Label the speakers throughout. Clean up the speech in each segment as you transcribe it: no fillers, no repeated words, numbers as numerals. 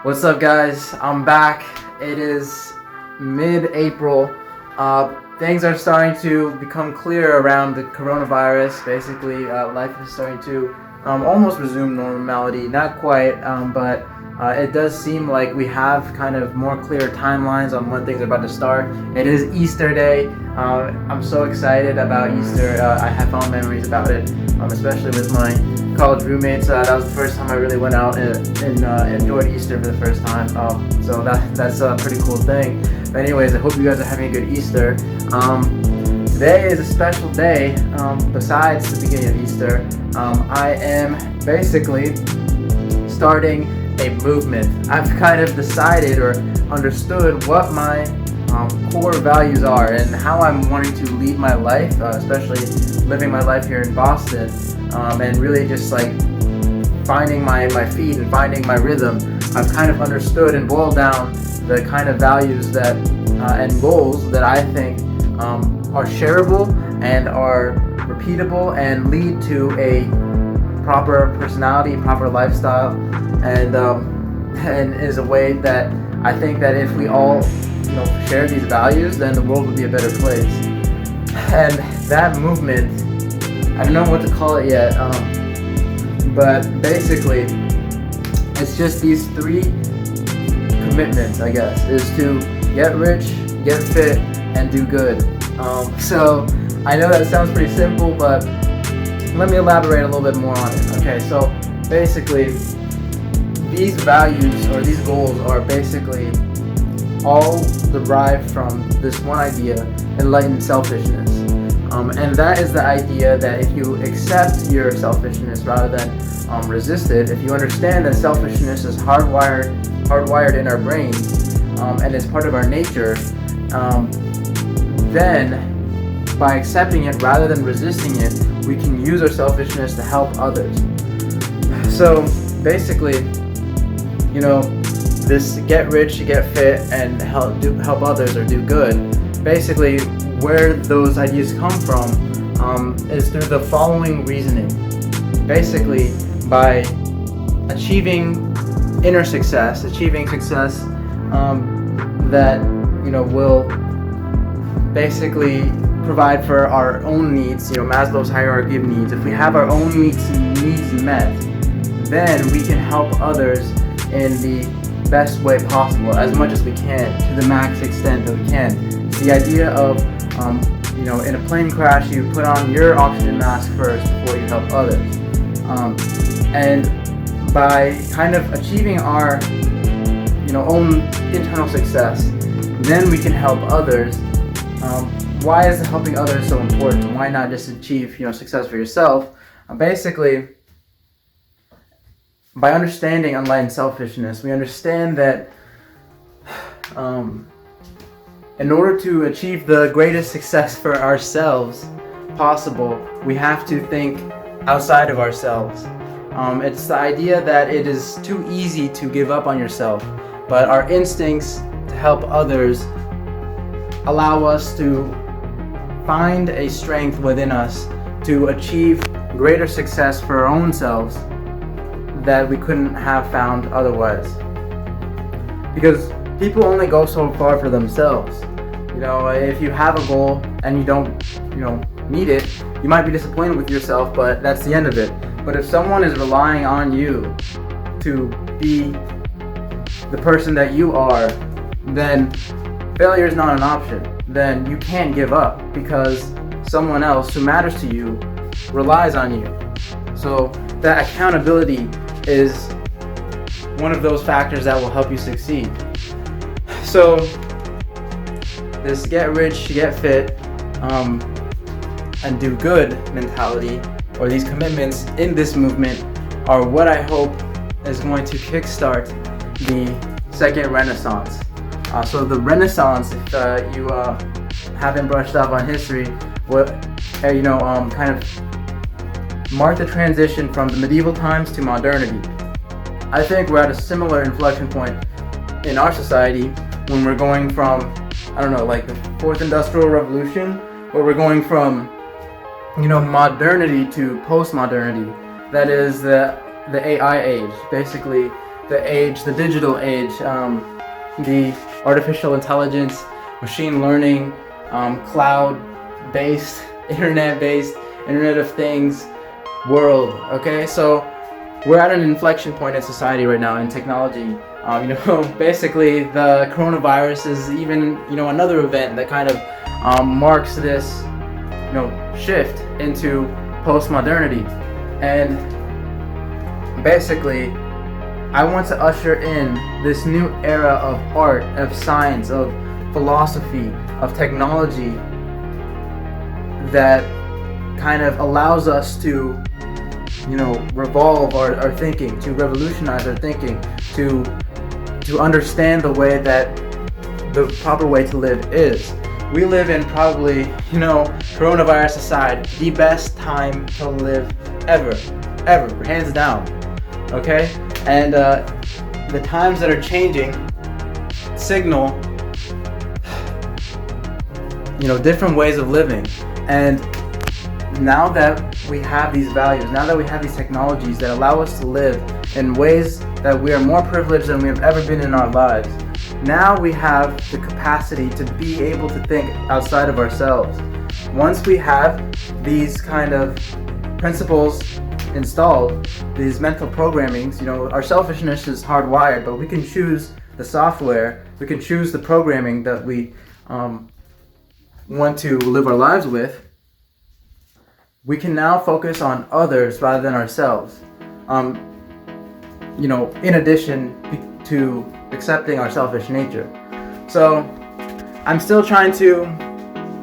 Speaker 1: What's up, guys? I'm back. It is mid-April. Things are starting to become clear around the coronavirus. Basically, life is starting to almost resume normality. Not quite, but it does seem like we have kind of more clear timelines on when things are about to start. It is Easter Day. I'm so excited about Easter. I have fond memories about it, especially with my college roommates. That was the first time I really went out and enjoyed Easter for the first time. So that's a pretty cool thing. But anyways, I hope you guys are having a good Easter. Today is a special day. Besides the beginning of Easter, I am basically starting a movement. I've kind of decided or understood what my core values are and how I'm wanting to lead my life, especially living my life here in Boston, and really just like finding my feet and finding my rhythm. I've kind of understood and boiled down the kind of values that and goals that I think are shareable and are repeatable and lead to a proper personality, proper lifestyle, and is a way that I think that if we all share these values, then the world would be a better place. And that movement, I don't know what to call it yet, but basically it's just these three commitments, I guess, is to get rich, get fit, and do good. So I know that sounds pretty simple, but let me elaborate a little bit more on it. Okay, so basically these values or these goals are basically all derived from this one idea, enlightened selfishness. And that is the idea that if you accept your selfishness rather than resist it, if you understand that selfishness is hardwired in our brains and is part of our nature, then by accepting it rather than resisting it, we can use our selfishness to help others. So basically, this get rich, get fit, and help others or do good, basically where those ideas come from is through the following reasoning. Basically, by achieving inner success, that will basically provide for our own needs, Maslow's hierarchy of needs. If we have our own needs met, then we can help others in the best way possible, as much as we can, to the max extent that we can. It's the idea of, in a plane crash, you put on your oxygen mask first before you help others. And by kind of achieving our, own internal success, then we can help others. Why is helping others so important? Why not just achieve, success for yourself? Basically, by understanding enlightened selfishness, we understand that in order to achieve the greatest success for ourselves possible, we have to think outside of ourselves. It's the idea that it is too easy to give up on yourself, but our instincts to help others allow us to find a strength within us to achieve greater success for our own selves that we couldn't have found otherwise. Because people only go so far for themselves. If you have a goal and you don't, meet it, you might be disappointed with yourself, but that's the end of it. But if someone is relying on you to be the person that you are, then failure is not an option. Then you can't give up because someone else who matters to you relies on you. So that accountability is one of those factors that will help you succeed. So this get rich, get fit, and do good mentality, or these commitments in this movement, are what I hope is going to kickstart the second Renaissance. So the Renaissance, if you haven't brushed up on history, kind of marked the transition from the medieval times to modernity. I think we're at a similar inflection point in our society when we're going from, like the fourth industrial revolution, where we're going from modernity to postmodernity. That is the AI age, basically the digital age, the artificial intelligence, machine learning, cloud-based, internet-based, Internet of Things world. Okay, so we're at an inflection point in society right now in technology. Basically the coronavirus is even another event that kind of marks this shift into post-modernity. And basically I want to usher in this new era of art, of science, of philosophy, of technology that kind of allows us to revolve our thinking, to revolutionize our thinking, to understand the way that the proper way to live is. We live in probably, coronavirus aside, the best time to live ever, hands down. Okay? And the times that are changing signal, different ways of living. And now that we have these values, now that we have these technologies that allow us to live in ways that we are more privileged than we have ever been in our lives, now we have the capacity to be able to think outside of ourselves. Once we have these kind of principles installed, these mental programmings, our selfishness is hardwired, but we can choose the software, we can choose the programming that we want to live our lives with. We can now focus on others rather than ourselves. In addition to accepting our selfish nature. So I'm still trying to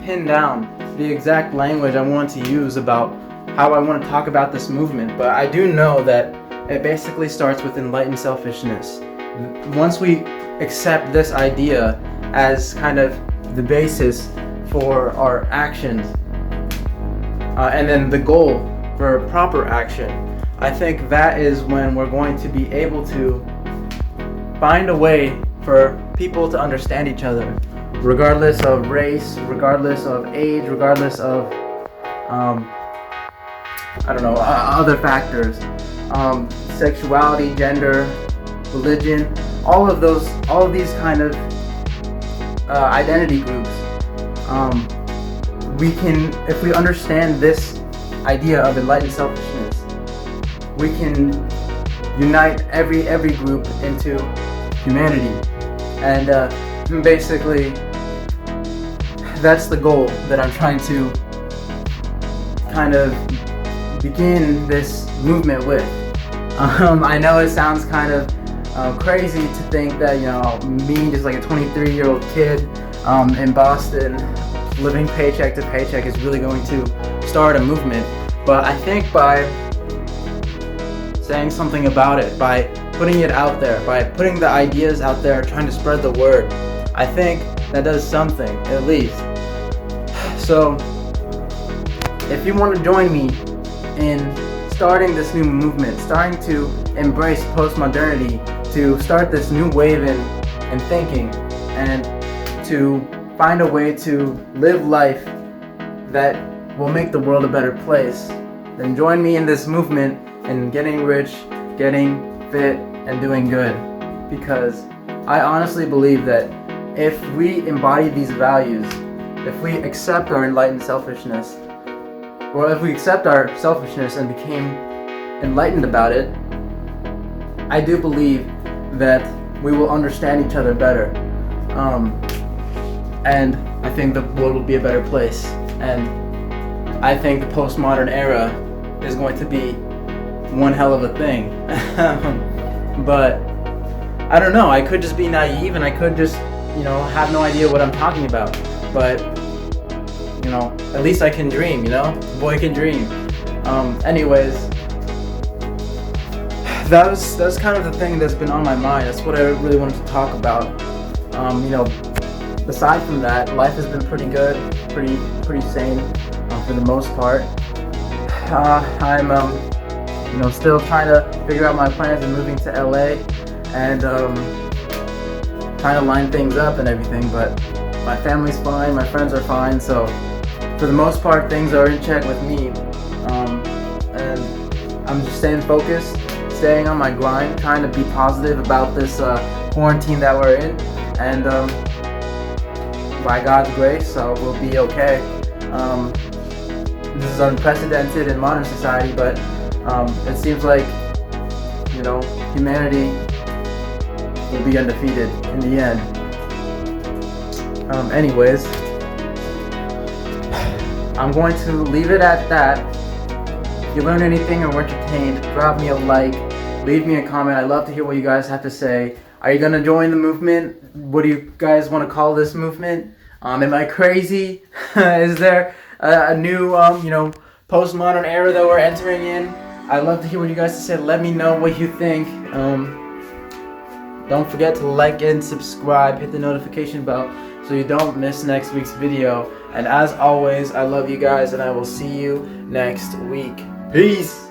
Speaker 1: pin down the exact language I want to use about how I want to talk about this movement, but I do know that it basically starts with enlightened selfishness. Once we accept this idea as kind of the basis for our actions, and then the goal for proper action, I think that is when we're going to be able to find a way for people to understand each other, regardless of race, regardless of age, regardless of other factors, sexuality, gender, religion, all of these kind of identity groups. We can, if we understand this idea of enlightened selfishness, we can unite every group into humanity. And basically, that's the goal that I'm trying to kind of begin this movement with. I know it sounds kind of crazy to think that, me, just like a 23-year-old kid in Boston, living paycheck to paycheck, is really going to start a movement. But I think by saying something about it, by putting it out there, by putting the ideas out there, trying to spread the word, I think that does something, at least. So, if you want to join me in starting this new movement, starting to embrace postmodernity, to start this new wave in thinking, and to find a way to live life that will make the world a better place, then join me in this movement in getting rich, getting fit, and doing good. Because I honestly believe that if we embody these values, if we accept our enlightened selfishness, or if we accept our selfishness and became enlightened about it, I do believe that we will understand each other better. And I think the world will be a better place. And I think the postmodern era is going to be one hell of a thing. But I don't know, I could just be naive and I could just, have no idea what I'm talking about. But, at least I can dream, the boy can dream. Anyways, that's kind of the thing that's been on my mind. That's what I really wanted to talk about. Aside from that, life has been pretty good, pretty sane for the most part. I'm still trying to figure out my plans and moving to LA and trying to line things up and everything, but my family's fine, my friends are fine, so for the most part, things are in check with me, and I'm just staying focused, staying on my grind, trying to be positive about this quarantine that we're in, and by God's grace, we'll be okay. This is unprecedented in modern society, but it seems like, humanity will be undefeated in the end. Anyways, I'm going to leave it at that. If you learned anything or were entertained, drop me a like, leave me a comment. I'd love to hear what you guys have to say. Are you going to join the movement? What do you guys want to call this movement? Am I crazy? Is there a new, postmodern era that we're entering in? I'd love to hear what you guys have to say. Let me know what you think. Don't forget to like and subscribe. Hit the notification bell so you don't miss next week's video. And as always, I love you guys, and I will see you next week. Peace!